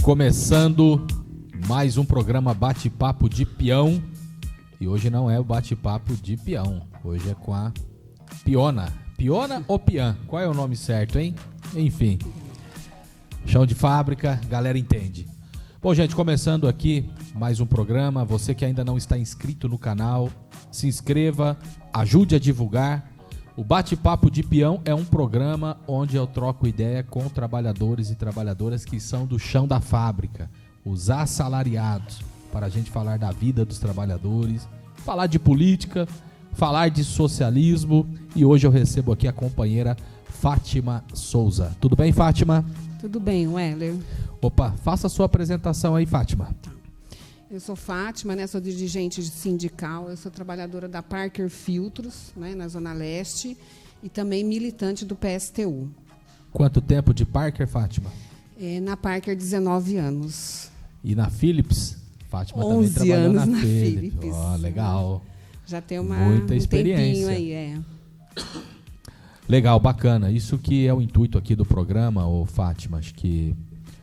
Começando mais um programa Bate-Papo de Peão. E hoje não é o Bate-Papo de Peão. Hoje é com a Piona. Piona ou Pian? Qual é o nome certo, hein? Enfim. Chão de fábrica, galera entende. Bom, gente, começando aqui mais um programa. Você que ainda não está inscrito no canal, se inscreva, ajude a divulgar. O Bate-Papo de Peão é um programa onde eu troco ideia com trabalhadores e trabalhadoras que são do chão da fábrica, os assalariados, para a gente falar da vida dos trabalhadores, falar de política, falar de socialismo. E hoje eu recebo aqui a companheira Fátima Souza. Tudo bem, Fátima? Tudo bem, Weller. Opa, faça a sua apresentação aí, Fátima. Eu sou Fátima, né? Sou dirigente sindical, eu sou trabalhadora da Parker Filtros, né? Na Zona Leste, e também militante do PSTU. Quanto tempo de Parker, Fátima? Na Parker, 19 anos. E na Philips? Fátima também trabalhou anos na Philips. Ó, legal. Já tem muita experiência. Tempinho aí, Legal, bacana. Isso que é o intuito aqui do programa, ô Fátima. Acho que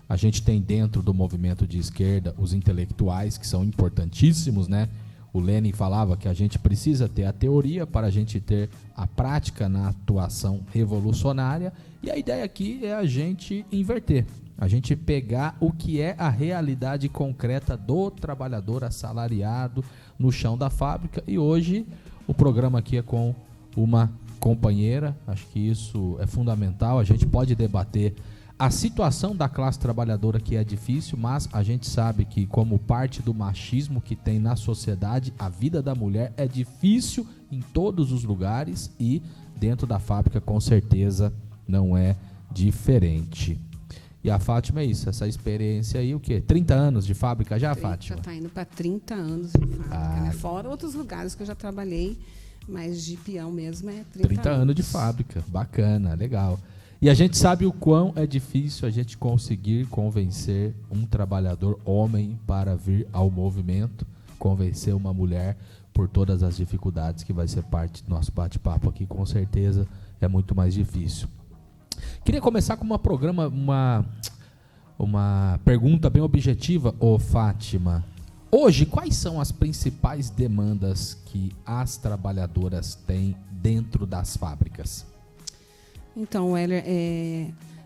a gente tem dentro do movimento de esquerda os intelectuais, que são importantíssimos, né? O Lenin falava que a gente precisa ter a teoria para a gente ter a prática na atuação revolucionária. E a ideia aqui é a gente inverter. A gente pegar o que é a realidade concreta do trabalhador assalariado no chão da fábrica. E hoje o programa aqui é com uma companheira. Acho que isso é fundamental. A gente pode debater a situação da classe trabalhadora, que é difícil, mas a gente sabe que, como parte do machismo que tem na sociedade, a vida da mulher é difícil em todos os lugares e dentro da fábrica com certeza não é diferente. E a Fátima é isso, essa experiência aí, o quê? 30 anos de fábrica já, Fátima? Está indo para 30 anos de fábrica, né? Fora outros lugares que eu já trabalhei, mas de peão mesmo é 30 anos de fábrica, bacana, legal. E a gente sabe o quão é difícil a gente conseguir convencer um trabalhador homem para vir ao movimento, convencer uma mulher por todas as dificuldades que vai ser parte do nosso bate-papo aqui, com certeza é muito mais difícil. Queria começar com uma pergunta bem objetiva, ô Fátima. Hoje, quais são as principais demandas que as trabalhadoras têm dentro das fábricas? Então, Weller,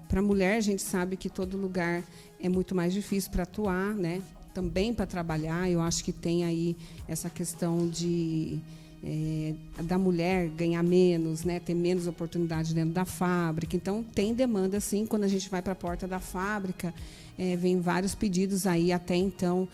para a mulher, a gente sabe que todo lugar é muito mais difícil para atuar, né? Também para trabalhar. Eu acho que tem aí essa questão da mulher ganhar menos, né? Ter menos oportunidade dentro da fábrica. Então, tem demanda, sim. Quando a gente vai para a porta da fábrica, vem vários pedidos aí, até então,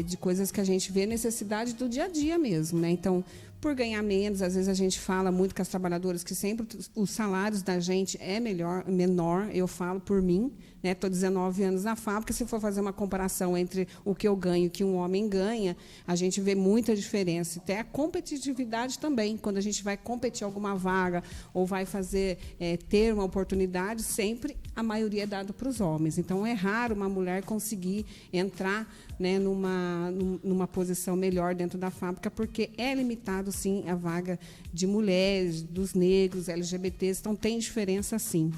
de coisas que a gente vê necessidade do dia a dia mesmo, né? Então, por ganhar menos, às vezes a gente fala muito com as trabalhadoras que sempre os salários da gente é menor, eu falo por mim, né? Estou 19 anos na fábrica, se for fazer uma comparação entre o que eu ganho e o que um homem ganha, a gente vê muita diferença. Até a competitividade também, quando a gente vai competir alguma vaga ou vai ter uma oportunidade, sempre a maioria é dado para os homens. Então, é raro uma mulher conseguir entrar, né, numa posição melhor dentro da fábrica, porque é limitado, sim, a vaga de mulheres, dos negros, LGBTs, então tem diferença, sim.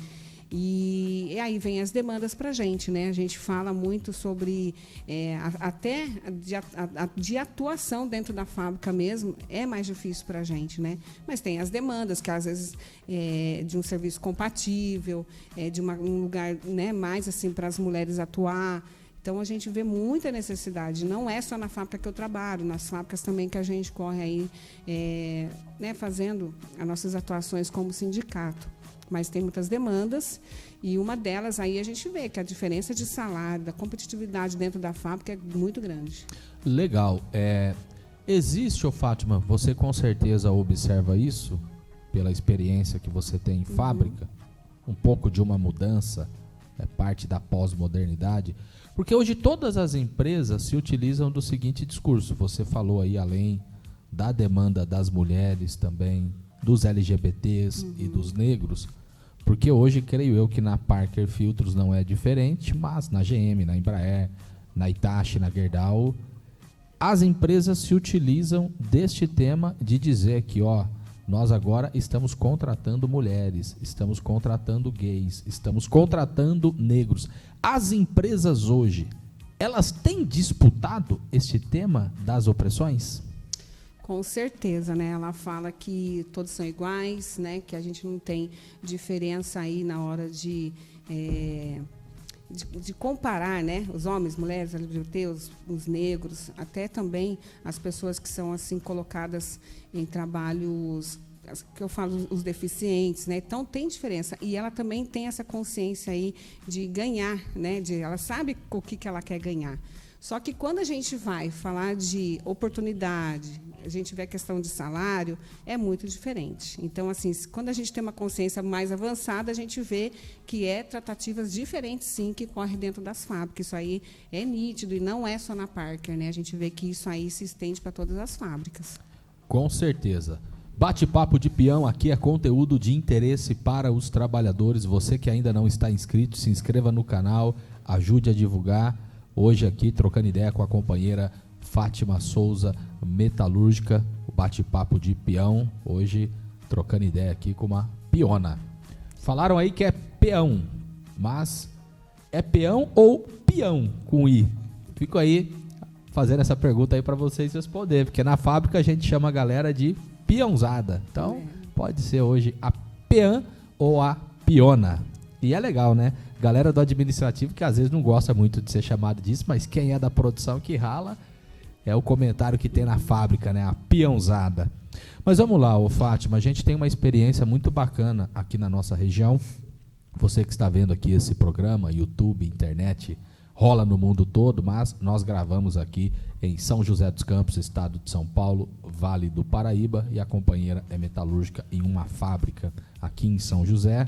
E aí vem as demandas para a gente, né? A gente fala muito sobre até de atuação dentro da fábrica mesmo, é mais difícil para a gente, né? Mas tem as demandas, que às vezes de um serviço compatível, de um lugar, né, mais assim para as mulheres atuar. Então, a gente vê muita necessidade. Não é só na fábrica que eu trabalho, nas fábricas também que a gente corre aí, né, fazendo as nossas atuações como sindicato. Mas tem muitas demandas, e uma delas aí a gente vê que a diferença de salário, da competitividade dentro da fábrica é muito grande. Legal. Existe, Fátima, você com certeza observa isso, pela experiência que você tem em fábrica, um pouco de uma mudança, parte da pós-modernidade, porque hoje todas as empresas se utilizam do seguinte discurso. Você falou aí, além da demanda das mulheres também, dos LGBTs e dos negros, porque hoje, creio eu, que na Parker Filtros não é diferente, mas na GM, na Embraer, na Hitachi, na Gerdau, as empresas se utilizam deste tema de dizer que, Nós agora estamos contratando mulheres, estamos contratando gays, estamos contratando negros. As empresas hoje, elas têm disputado este tema das opressões? Com certeza, né? Ela fala que todos são iguais, né? Que a gente não tem diferença aí na hora de comparar, né? Os homens, mulheres, LGBTs, os negros, até também as pessoas que são assim colocadas em trabalhos que eu falo, os deficientes, né? Então tem diferença, e ela também tem essa consciência aí de ganhar, né? Ela sabe o que ela quer ganhar. Só que quando a gente vai falar de oportunidade, a gente vê a questão de salário, é muito diferente. Então, assim, quando a gente tem uma consciência mais avançada, a gente vê que tratativas diferentes, sim, que correm dentro das fábricas. Isso aí é nítido, e não é só na Parker, né? A gente vê que isso aí se estende para todas as fábricas. Com certeza. Bate-papo de peão aqui é conteúdo de interesse para os trabalhadores. Você que ainda não está inscrito, se inscreva no canal, ajude a divulgar. Hoje aqui, trocando ideia com a companheira Fátima Souza, metalúrgica, o bate-papo de peão. Hoje, trocando ideia aqui com uma peona. Falaram aí que é peão, mas é peão ou peão com I? Fico aí fazendo essa pergunta aí para vocês responderem, porque na fábrica a gente chama a galera de peãozada. Então, pode ser hoje a peã ou a peona. E é legal, né? Galera do administrativo que às vezes não gosta muito de ser chamado disso, mas quem é da produção que rala é o comentário que tem na fábrica, né? A peãozada. Mas vamos lá, ô Fátima, a gente tem uma experiência muito bacana aqui na nossa região. Você que está vendo aqui esse programa, YouTube, internet, rola no mundo todo, mas nós gravamos aqui em São José dos Campos, estado de São Paulo, Vale do Paraíba, e a companheira é metalúrgica em uma fábrica aqui em São José.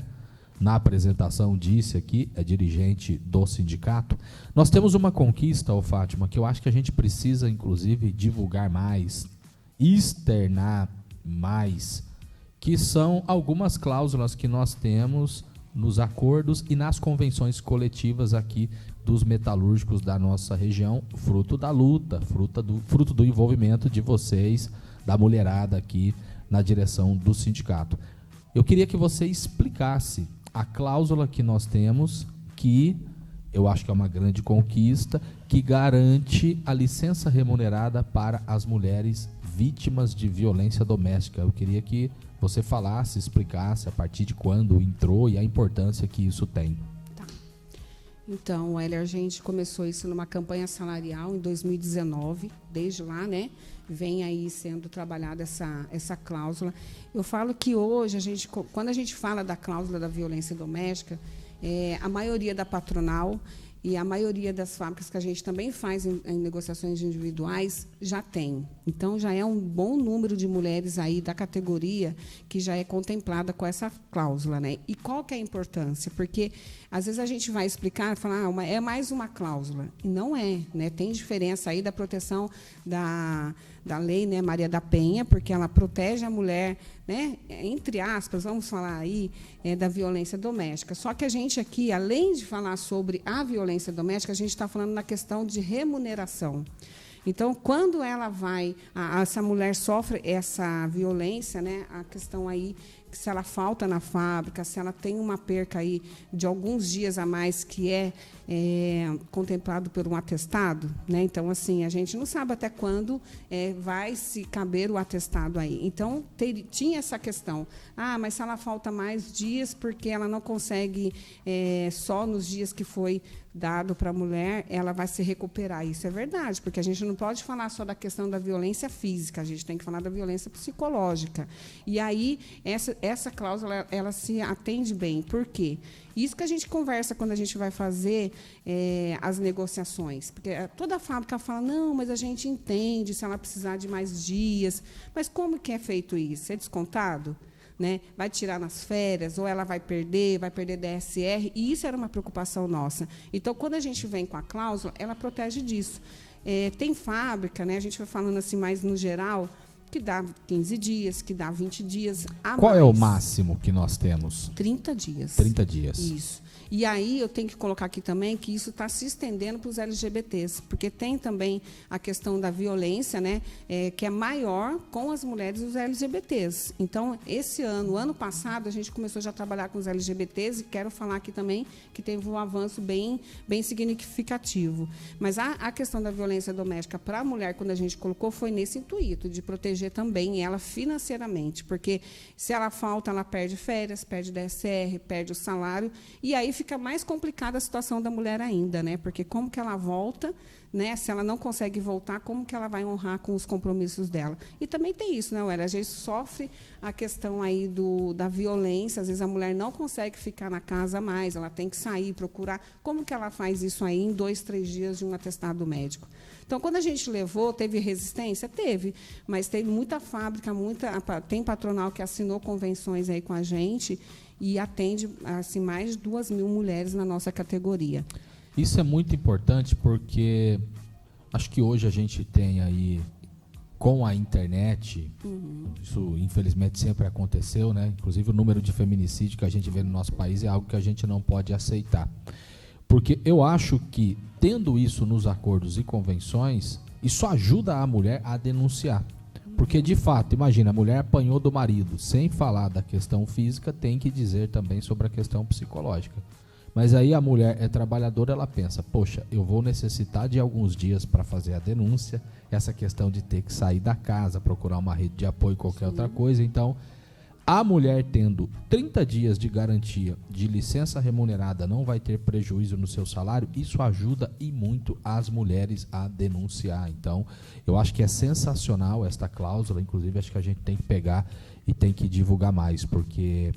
Na apresentação disse aqui, é dirigente do sindicato. Nós temos uma conquista, ô Fátima, que eu acho que a gente precisa, inclusive, divulgar mais, externar mais, que são algumas cláusulas que nós temos nos acordos e nas convenções coletivas aqui dos metalúrgicos da nossa região, fruto da luta, fruto do envolvimento de vocês, da mulherada aqui na direção do sindicato. Eu queria que você explicasse a cláusula que nós temos, que eu acho que é uma grande conquista, que garante a licença remunerada para as mulheres vítimas de violência doméstica. Eu queria que você falasse, explicasse a partir de quando entrou e a importância que isso tem. Tá. Então, Heller, a gente começou isso numa campanha salarial em 2019, desde lá, né? Vem aí sendo trabalhada essa cláusula. Eu falo que hoje, quando a gente fala da cláusula da violência doméstica, a maioria da patronal e a maioria das fábricas que a gente também faz em negociações individuais já tem. Então, já é um bom número de mulheres aí da categoria que já é contemplada com essa cláusula, né? E qual que é a importância? Porque, às vezes, a gente vai explicar, falar, é mais uma cláusula. E não é, né? Tem diferença aí da proteção da lei, né, Maria da Penha, porque ela protege a mulher, né, entre aspas, vamos falar aí, da violência doméstica. Só que a gente aqui, além de falar sobre a violência doméstica, a gente está falando na questão de remuneração. Então, quando essa mulher sofre essa violência, né, a questão aí, que se ela falta na fábrica, se ela tem uma perca aí de alguns dias a mais que é contemplado por um atestado, né? Então, assim, a gente não sabe até quando vai se caber o atestado aí. Então, tinha essa questão. Mas se ela falta mais dias porque ela não consegue só nos dias que foi dado para a mulher, ela vai se recuperar. Isso é verdade, porque a gente não pode falar só da questão da violência física, a gente tem que falar da violência psicológica. E aí, essa cláusula, ela se atende bem. Por quê? Isso que a gente conversa quando a gente vai fazer as negociações. Porque toda fábrica fala, não, mas a gente entende se ela precisar de mais dias. Mas como que é feito isso? É descontado? Né? Vai tirar nas férias, ou ela vai perder DSR, e isso era uma preocupação nossa. Então, quando a gente vem com a cláusula, ela protege disso. Tem fábrica, né? A gente vai falando assim mais no geral, que dá 15 dias, que dá 20 dias a Qual mais. é o máximo que nós temos? 30 dias. 30 dias. Isso. E aí eu tenho que colocar aqui também que isso está se estendendo para os LGBTs, porque tem também a questão da violência, né, que é maior com as mulheres e os LGBTs. Então, esse ano passado, a gente começou já a trabalhar com os LGBTs e quero falar aqui também que teve um avanço bem significativo. Mas a questão da violência doméstica para a mulher, quando a gente colocou, foi nesse intuito, de proteger também ela financeiramente, porque se ela falta, ela perde férias, perde DSR, perde o salário, e aí fica mais complicada a situação da mulher ainda, né? Porque como que ela volta, né? Se ela não consegue voltar, como que ela vai honrar com os compromissos dela? E também tem isso, né, Wélia? A gente sofre a questão aí da violência, às vezes a mulher não consegue ficar na casa mais, ela tem que sair, procurar. Como que ela faz isso aí em 2, 3 dias de um atestado médico? Então, quando a gente levou, teve resistência? Teve, mas teve muita fábrica, tem patronal que assinou convenções aí com a gente e atende assim, mais de 2.000 mulheres na nossa categoria. Isso é muito importante porque acho que hoje a gente tem aí, com a internet, isso infelizmente sempre aconteceu, né? Inclusive o número de feminicídio que a gente vê no nosso país é algo que a gente não pode aceitar. Porque eu acho que, tendo isso nos acordos e convenções, isso ajuda a mulher a denunciar. Porque, de fato, imagina, a mulher apanhou do marido, sem falar da questão física, tem que dizer também sobre a questão psicológica. Mas aí a mulher é trabalhadora, ela pensa, poxa, eu vou necessitar de alguns dias para fazer a denúncia, essa questão de ter que sair da casa, procurar uma rede de apoio, qualquer outra coisa. Então, a mulher tendo 30 dias de garantia de licença remunerada, não vai ter prejuízo no seu salário, isso ajuda e muito as mulheres a denunciar. Então, eu acho que é sensacional esta cláusula, inclusive acho que a gente tem que pegar e tem que divulgar mais, porque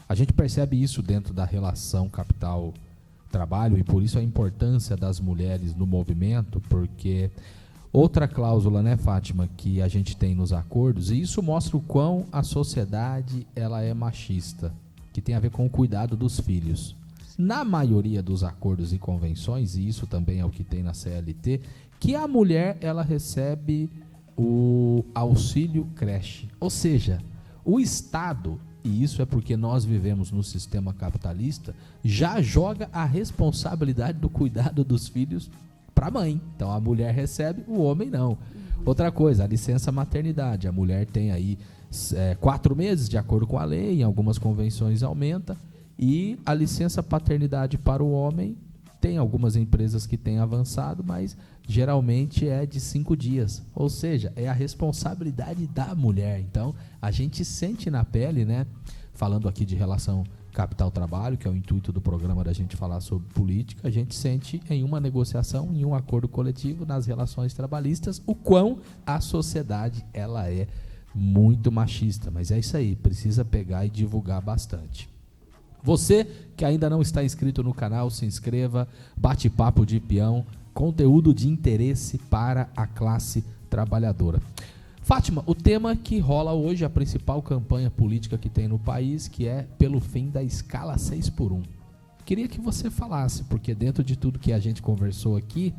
a gente percebe isso dentro da relação capital-trabalho e por isso a importância das mulheres no movimento, porque outra cláusula, né, Fátima, que a gente tem nos acordos, e isso mostra o quão a sociedade ela é machista, que tem a ver com o cuidado dos filhos. Na maioria dos acordos e convenções, e isso também é o que tem na CLT, que a mulher ela recebe o auxílio creche. Ou seja, o Estado, e isso é porque nós vivemos no sistema capitalista, já joga a responsabilidade do cuidado dos filhos para a mãe. Então a mulher recebe, o homem não. Outra coisa, a licença maternidade. A mulher tem aí 4 meses, de acordo com a lei, em algumas convenções aumenta. E a licença paternidade para o homem, tem algumas empresas que têm avançado, mas geralmente é de 5 dias. Ou seja, é a responsabilidade da mulher. Então, a gente sente na pele, né? Falando aqui de relação capital-trabalho, que é o intuito do programa da gente falar sobre política, a gente sente em uma negociação, em um acordo coletivo, nas relações trabalhistas, o quão a sociedade ela é muito machista. Mas é isso aí, precisa pegar e divulgar bastante. Você que ainda não está inscrito no canal, se inscreva, bate-papo de peão, conteúdo de interesse para a classe trabalhadora. Fátima, o tema que rola hoje, a principal campanha política que tem no país, que é pelo fim da escala 6x1. Queria que você falasse, porque dentro de tudo que a gente conversou aqui,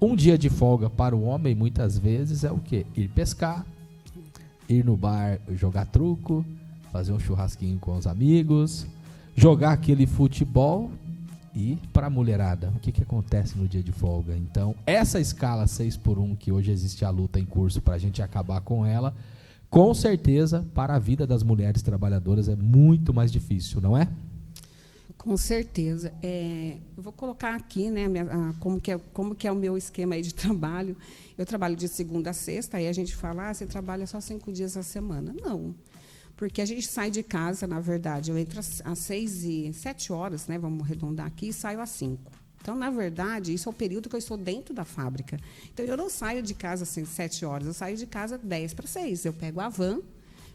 um dia de folga para o homem, muitas vezes, é o quê? Ir pescar, ir no bar jogar truco, fazer um churrasquinho com os amigos, jogar aquele futebol. E para a mulherada, o que acontece no dia de folga? Então, essa escala 6x1, que hoje existe a luta em curso para a gente acabar com ela, com certeza, para a vida das mulheres trabalhadoras é muito mais difícil, não é? Com certeza. Eu vou colocar aqui, né, como que é o meu esquema aí de trabalho. Eu trabalho de segunda a sexta, aí a gente fala, você trabalha só 5 dias a semana. Não. Porque a gente sai de casa, na verdade, eu entro às 7 horas, né, vamos arredondar aqui, e saio às 5. Então, na verdade, isso é o período que eu estou dentro da fábrica. Então, eu não saio de casa às 7 horas, eu saio de casa 10:50. Eu pego a van,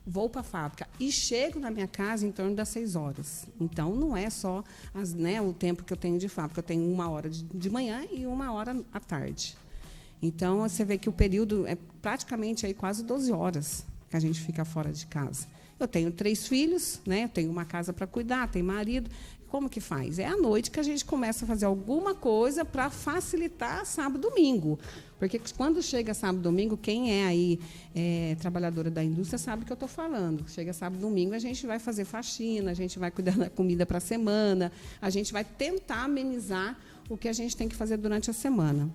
vou para a fábrica e chego na minha casa em torno das 6 horas. Então, não é só o tempo que eu tenho de fábrica, eu tenho 1 hora de manhã e 1 hora à tarde. Então, você vê que o período é praticamente aí quase 12 horas que a gente fica fora de casa. Eu tenho 3 filhos, né? Eu tenho uma casa para cuidar, tenho marido. Como que faz? É à noite que a gente começa a fazer alguma coisa para facilitar sábado e domingo. Porque quando chega sábado e domingo, quem é aí trabalhadora da indústria sabe o que eu estou falando. Chega sábado e domingo, a gente vai fazer faxina, a gente vai cuidar da comida para a semana, a gente vai tentar amenizar o que a gente tem que fazer durante a semana.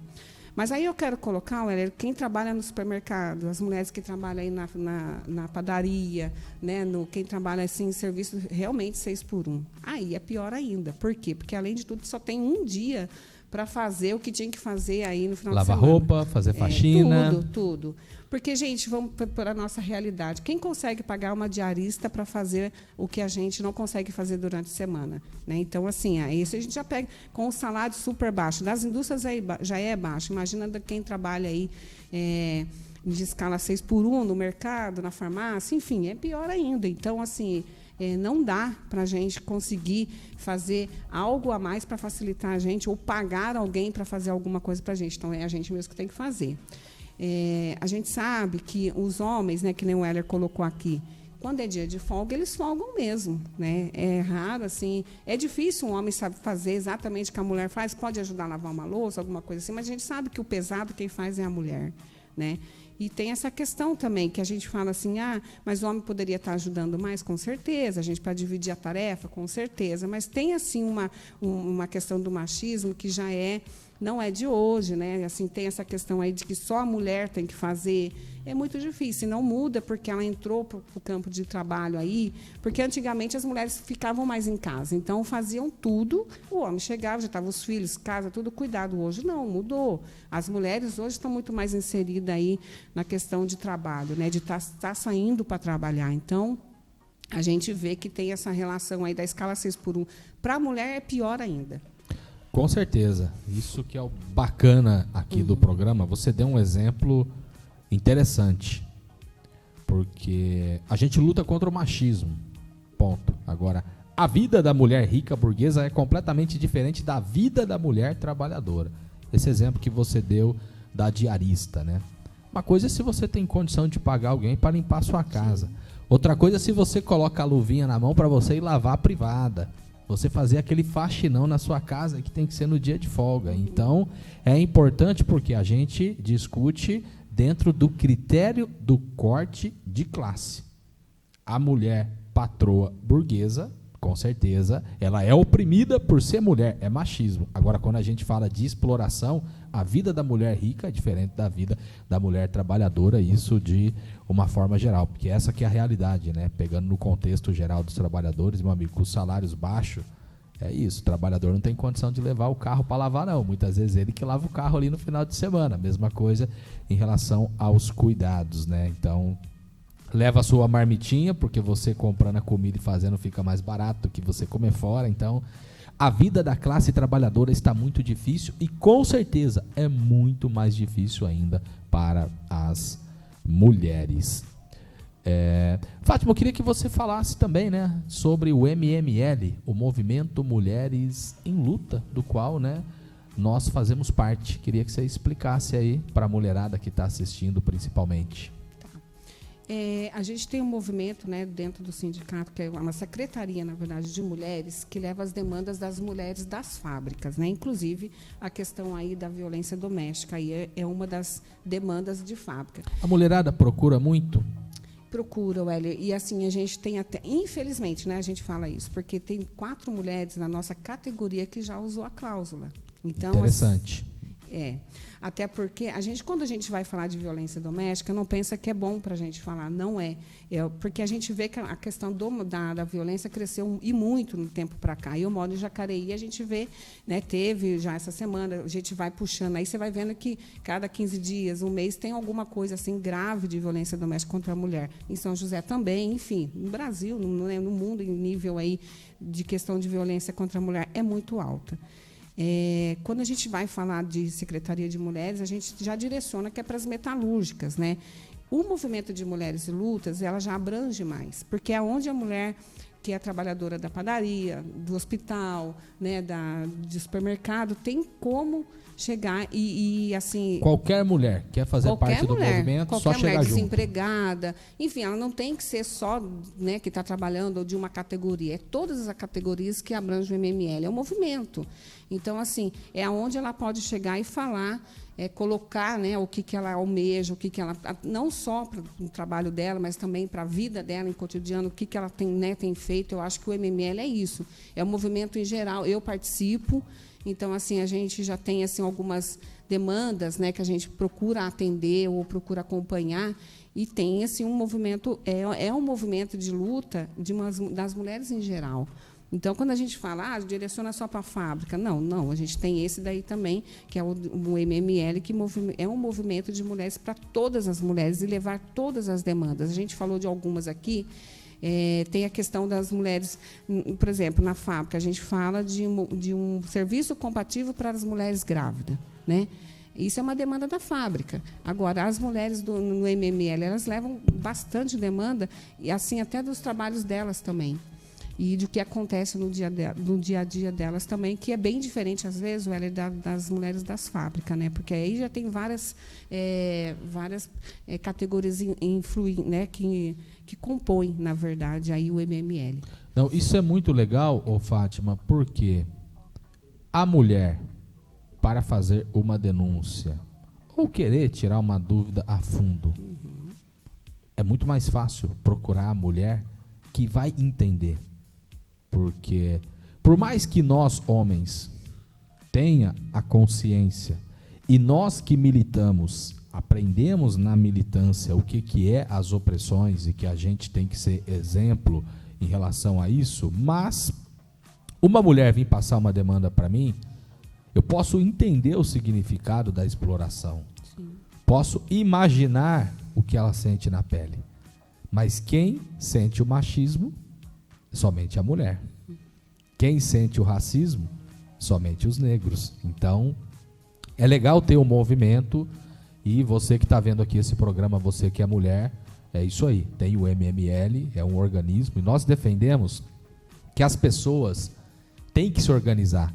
Mas aí eu quero colocar, quem trabalha no supermercado, as mulheres que trabalham aí na padaria, né, quem trabalha assim, em serviço realmente 6x1. Aí é pior ainda. Por quê? Porque, além de tudo, só tem um dia para fazer o que tinha que fazer aí no final de semana. Lavar roupa, fazer faxina. Tudo. Porque, gente, vamos para a nossa realidade. Quem consegue pagar uma diarista para fazer o que a gente não consegue fazer durante a semana? Né? Então, assim, isso a gente já pega com o salário super baixo. Das indústrias já é baixo. Imagina quem trabalha aí de escala 6x1 no mercado, na farmácia, enfim, é pior ainda. Então, assim, não dá para a gente conseguir fazer algo a mais para facilitar a gente ou pagar alguém para fazer alguma coisa para a gente. Então, é a gente mesmo que tem que fazer. A gente sabe que os homens, né, que nem o Heller colocou aqui, quando é dia de folga, eles folgam mesmo. Né? É raro, assim, é difícil um homem saber fazer exatamente o que a mulher faz, pode ajudar a lavar uma louça, alguma coisa assim, mas a gente sabe que o pesado quem faz é a mulher. Né? E tem essa questão também, que a gente fala assim, mas o homem poderia estar ajudando mais, com certeza, a gente pode dividir a tarefa, com certeza, mas tem assim uma questão do machismo que já não é de hoje, né? Assim, tem essa questão aí de que só a mulher tem que fazer. É muito difícil, não muda porque ela entrou para o campo de trabalho aí, porque antigamente as mulheres ficavam mais em casa, então faziam tudo, o homem chegava, já estavam os filhos, casa, tudo cuidado. Hoje não, mudou. As mulheres hoje estão muito mais inseridas aí na questão de trabalho, né? De estar saindo para trabalhar. Então, a gente vê que tem essa relação aí da escala 6x1. Para a mulher é pior ainda. Com certeza. Isso que é o bacana aqui do programa. Você deu um exemplo interessante. Porque a gente luta contra o machismo. Ponto. Agora, a vida da mulher rica burguesa é completamente diferente da vida da mulher trabalhadora. Esse exemplo que você deu da diarista, né? Uma coisa é se você tem condição de pagar alguém para limpar a sua casa. Outra coisa é se você coloca a luvinha na mão para você ir lavar a privada. Você fazer aquele faxinão na sua casa que tem que ser no dia de folga. Então, é importante porque a gente discute dentro do critério do corte de classe. A mulher patroa burguesa, com certeza, ela é oprimida por ser mulher, é machismo. Agora, quando a gente fala de exploração, a vida da mulher rica é diferente da vida da mulher trabalhadora, isso de uma forma geral, porque essa que é a realidade, né? Pegando no contexto geral dos trabalhadores, meu amigo, com os salários baixos, é isso, o trabalhador não tem condição de levar o carro para lavar, não. Muitas vezes ele que lava o carro ali no final de semana. Mesma coisa em relação aos cuidados, né? Então, leva a sua marmitinha, porque você comprando a comida e fazendo fica mais barato do que você comer fora. Então, a vida da classe trabalhadora está muito difícil e, com certeza, é muito mais difícil ainda para as mulheres. Fátima, eu queria que você falasse também, né, sobre o MML, o Movimento Mulheres em Luta, do qual, né, nós fazemos parte. Queria que você explicasse aí para a mulherada que está assistindo, principalmente. A gente tem um movimento, né, dentro do sindicato, que é uma secretaria, na verdade, de mulheres, que leva as demandas das mulheres das fábricas, né? Inclusive, a questão aí da violência doméstica aí é uma das demandas de fábrica. A mulherada procura muito? Procura, Wélio. E assim, a gente tem até, infelizmente, né, a gente fala isso, porque tem 4 mulheres na nossa categoria que já usou a cláusula. Então, interessante. Até porque quando a gente vai falar de violência doméstica, não pensa que é bom para a gente falar, não é. Porque a gente vê que a questão da violência cresceu e muito no tempo para cá. Eu moro em Jacareí, a gente vê, né, teve já essa semana, a gente vai puxando, aí você vai vendo que cada 15 dias, um mês, tem alguma coisa assim grave de violência doméstica contra a mulher. Em São José também, enfim, no Brasil, no mundo, em nível aí de questão de violência contra a mulher é muito alta. Quando a gente vai falar de Secretaria de Mulheres, a gente já direciona que é para as metalúrgicas, né? O movimento de mulheres e lutas, ela já abrange mais, porque é onde a mulher que é trabalhadora da padaria, do hospital, né, de supermercado, tem como chegar e assim... Qualquer mulher quer fazer parte do movimento, só chegar junto. Qualquer mulher desempregada, enfim, ela não tem que ser só, né, que está trabalhando de uma categoria, é todas as categorias que abrangem o MML, é um movimento. Então, assim, é onde ela pode chegar e falar, colocar, né, o que ela almeja, o que ela... Não só para o trabalho dela, mas também para a vida dela em cotidiano, o que ela tem, né, tem feito. Eu acho que o MML é isso. É um movimento em geral. Eu participo. Então, assim, a gente já tem assim, algumas demandas, né, que a gente procura atender ou procura acompanhar. E tem assim, um movimento... É um movimento de luta das mulheres em geral. Então, quando a gente fala, direciona só para a fábrica, não, a gente tem esse daí também, que é o MML, que é um movimento de mulheres para todas as mulheres e levar todas as demandas. A gente falou de algumas aqui, tem a questão das mulheres, por exemplo, na fábrica, a gente fala de um serviço compatível para as mulheres grávidas, né? Isso é uma demanda da fábrica. Agora, as mulheres no MML, elas levam bastante demanda, e assim até dos trabalhos delas também. E do que acontece no dia a dia delas também, que é bem diferente, às vezes, das mulheres das fábricas, né? Porque aí já tem várias categorias né? que compõem, na verdade, aí o MML. Não, isso é muito legal, Fátima, porque a mulher, para fazer uma denúncia ou querer tirar uma dúvida a fundo, é muito mais fácil procurar a mulher que vai entender. Porque, por mais que nós, homens, tenha a consciência, e nós que militamos, aprendemos na militância o que é as opressões e que a gente tem que ser exemplo em relação a isso, mas uma mulher vir passar uma demanda para mim, eu posso entender o significado da exploração. Sim. Posso imaginar o que ela sente na pele. Mas quem sente o machismo, somente a mulher. Quem sente o racismo, somente os negros. Então, é legal ter um movimento, e você que está vendo aqui esse programa, você que é mulher, é isso aí, tem o MML, é um organismo, e nós defendemos que as pessoas têm que se organizar.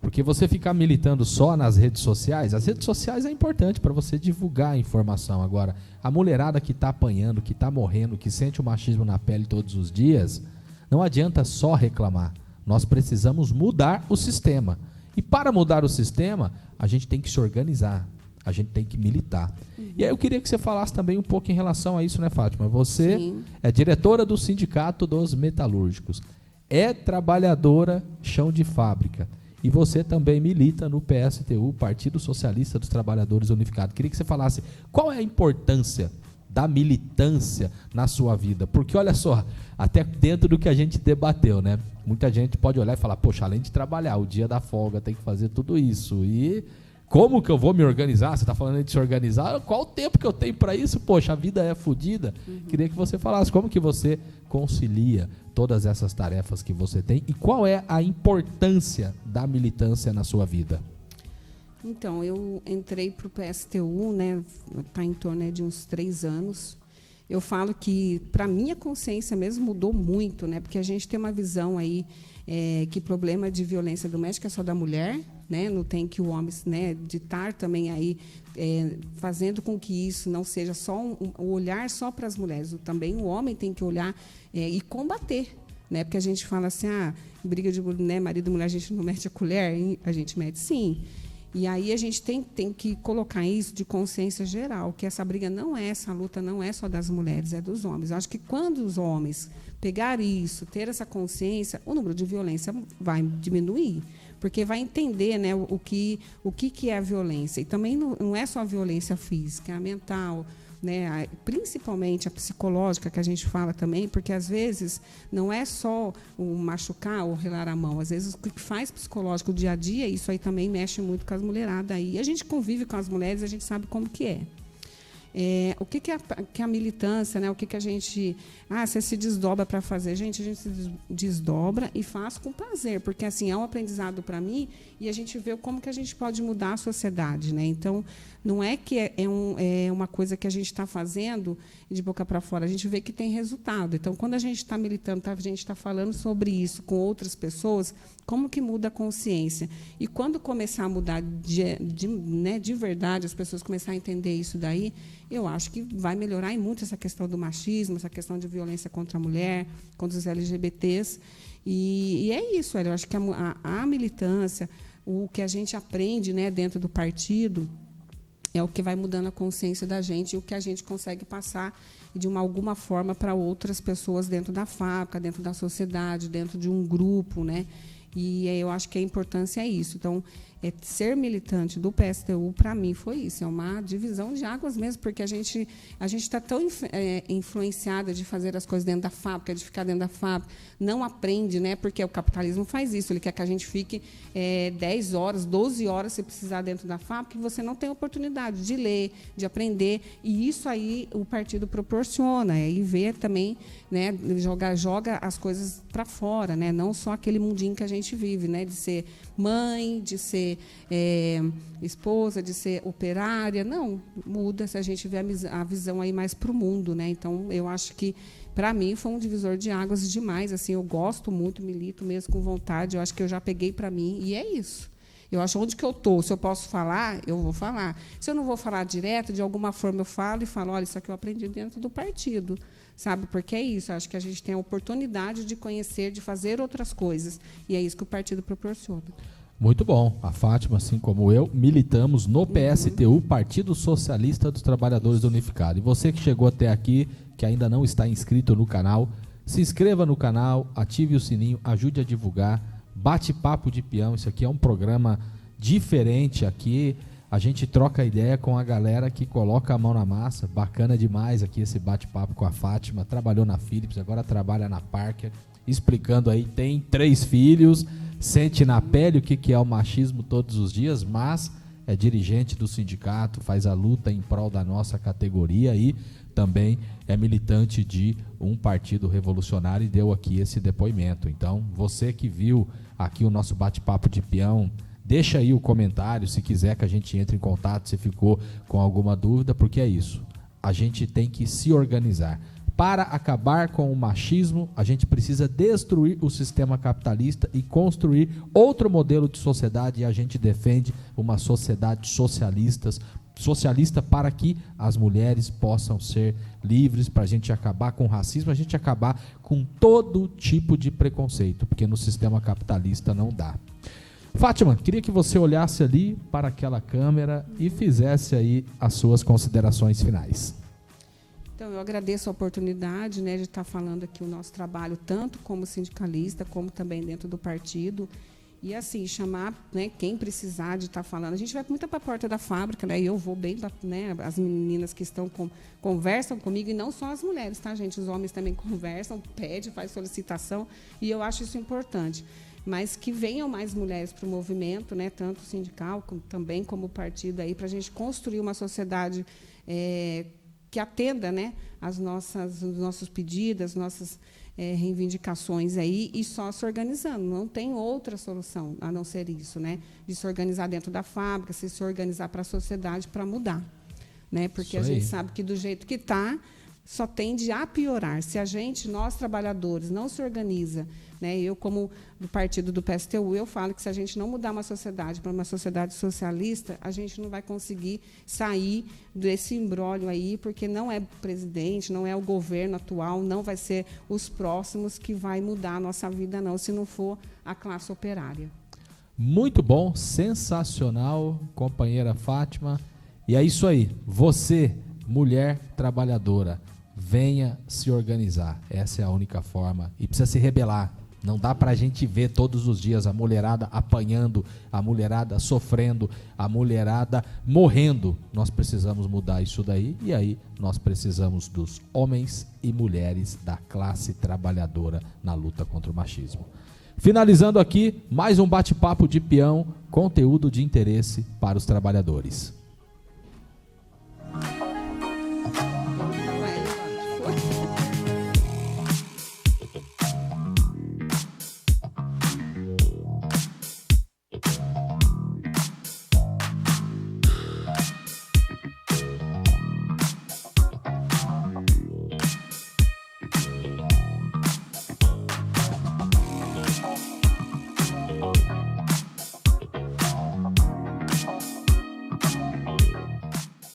Porque você ficar militando só nas redes sociais, as redes sociais é importante para você divulgar a informação. Agora, a mulherada que está apanhando, que está morrendo, que sente o machismo na pele todos os dias, não adianta só reclamar. Nós precisamos mudar o sistema. E para mudar o sistema, a gente tem que se organizar, a gente tem que militar. E aí eu queria que você falasse também um pouco em relação a isso, né, Fátima? Você Sim. é diretora do Sindicato dos Metalúrgicos, é trabalhadora chão de fábrica. E você também milita no PSTU, Partido Socialista dos Trabalhadores Unificado. Queria que você falasse qual é a importância da militância na sua vida. Porque, olha só, até dentro do que a gente debateu, né? Muita gente pode olhar e falar, poxa, além de trabalhar, o dia da folga tem que fazer tudo isso. E como que eu vou me organizar? Você está falando de se organizar? Qual o tempo que eu tenho para isso? Poxa, a vida é fodida. Queria que você falasse como que você concilia todas essas tarefas que você tem e qual é a importância da militância na sua vida. Então, eu entrei para o PSTU, né, está em torno de uns 3 anos. Eu falo que, para minha consciência mesmo, mudou muito, né, porque a gente tem uma visão aí que problema de violência doméstica é só da mulher, né, não tem que o homem, né, de estar também aí fazendo com que isso não seja só um olhar só para as mulheres, também o homem tem que olhar e combater. Né, porque a gente fala assim, briga de marido e mulher, a gente não mete a colher, a gente mete sim. E aí a gente tem que colocar isso de consciência geral, que essa briga essa luta não é só das mulheres, é dos homens. Eu acho que quando os homens pegarem isso, ter essa consciência, o número de violência vai diminuir, porque vai entender, né, o que é a violência. E também não é só a violência física, é a mental, né, principalmente a psicológica, que a gente fala também, porque, às vezes, não é só o machucar ou relar a mão. Às vezes, o que faz psicológico o dia a dia, isso aí também mexe muito com as mulheradas. E a gente convive com as mulheres, a gente sabe como que é. O que é a militância, né? O que a gente... você se desdobra para fazer. Gente, a gente se desdobra e faz com prazer, porque assim, é um aprendizado para mim e a gente vê como que a gente pode mudar a sociedade. Né? Então, Não é que é uma coisa que a gente está fazendo de boca para fora, a gente vê que tem resultado. Então, quando a gente está militando, a gente está falando sobre isso com outras pessoas, como que muda a consciência? E quando começar a mudar de verdade, as pessoas começarem a entender isso daí, eu acho que vai melhorar em muito essa questão do machismo, essa questão de violência contra a mulher, contra os LGBTs. E é isso, eu acho que a militância, o que a gente aprende, né, dentro do partido, é o que vai mudando a consciência da gente e o que a gente consegue passar de alguma forma para outras pessoas dentro da fábrica, dentro da sociedade, dentro de um grupo, né? E eu acho que a importância é isso. Então, ser militante do PSTU, para mim, foi isso. É uma divisão de águas mesmo, porque a gente está tão influenciada de fazer as coisas dentro da fábrica, de ficar dentro da fábrica, não aprende, né? Porque o capitalismo faz isso. Ele quer que a gente fique 10 horas, 12 horas, se precisar, dentro da fábrica, e você não tem oportunidade de ler, de aprender. E isso aí o partido proporciona. E ver também, né, joga as coisas para fora, né? Não só aquele mundinho que a gente vive, né? De ser mãe, de ser esposa, de ser operária. Não, muda se a gente vê a visão aí mais para o mundo, né? Então, eu acho que, para mim, foi um divisor de águas demais. Assim, eu gosto muito, milito mesmo com vontade. Eu acho que eu já peguei para mim, e é isso. Eu acho onde que eu estou, se eu posso falar, eu vou falar. Se eu não vou falar direto, de alguma forma eu falo e falo, olha, isso aqui eu aprendi dentro do partido, sabe? Porque é isso, eu acho que a gente tem a oportunidade de conhecer, de fazer outras coisas, e é isso que o partido proporciona. Muito bom. A Fátima, assim como eu, militamos no PSTU, Partido Socialista dos Trabalhadores Unificado. E você que chegou até aqui, que ainda não está inscrito no canal, se inscreva no canal, ative o sininho, ajude a divulgar. Bate-papo de peão, isso aqui é um programa diferente aqui, a gente troca ideia com a galera que coloca a mão na massa, bacana demais aqui esse bate-papo com a Fátima, trabalhou na Philips, agora trabalha na Parker, explicando aí, tem 3 filhos, sente na pele o que é o machismo todos os dias, mas é dirigente do sindicato, faz a luta em prol da nossa categoria e também é militante de um partido revolucionário e deu aqui esse depoimento. Então, você que viu aqui o nosso bate-papo de peão, deixa aí o comentário, se quiser que a gente entre em contato, se ficou com alguma dúvida, porque é isso. A gente tem que se organizar. Para acabar com o machismo, a gente precisa destruir o sistema capitalista e construir outro modelo de sociedade, e a gente defende uma sociedade socialista para que as mulheres possam ser livres, para a gente acabar com o racismo, a gente acabar com todo tipo de preconceito, porque no sistema capitalista não dá. Fátima, queria que você olhasse ali para aquela câmera e fizesse aí as suas considerações finais. Então, eu agradeço a oportunidade, né, de estar falando aqui o nosso trabalho, tanto como sindicalista, como também dentro do partido. E, assim, chamar, né, quem precisar de estar falando. A gente vai muito para a porta da fábrica, né, e eu vou bem, né, as meninas que estão conversam comigo, e não só as mulheres, tá, gente? Os homens também conversam, pedem, faz solicitação, e eu acho isso importante. Mas que venham mais mulheres para o movimento, né, tanto sindical também como partido, para a gente construir uma sociedade que atenda, né, os nossos pedidos, as nossas reivindicações aí, e só se organizando. Não tem outra solução a não ser isso, né, de se organizar dentro da fábrica, se organizar para a sociedade para mudar, né, porque a gente sabe que do jeito que está, só tende a piorar. Se nós trabalhadores, não se organiza, né? Eu, como do partido do PSTU, eu falo que se a gente não mudar uma sociedade para uma sociedade socialista, a gente não vai conseguir sair desse imbróglio aí, porque não é o presidente, não é o governo atual, não vai ser os próximos que vai mudar a nossa vida, não, se não for a classe operária. Muito bom, sensacional, companheira Fátima. E é isso aí, você, mulher trabalhadora, venha se organizar. Essa é a única forma. E precisa se rebelar. Não dá para a gente ver todos os dias a mulherada apanhando, a mulherada sofrendo, a mulherada morrendo. Nós precisamos mudar isso daí. E aí nós precisamos dos homens e mulheres da classe trabalhadora na luta contra o machismo. Finalizando aqui, mais um bate-papo de peão, conteúdo de interesse para os trabalhadores.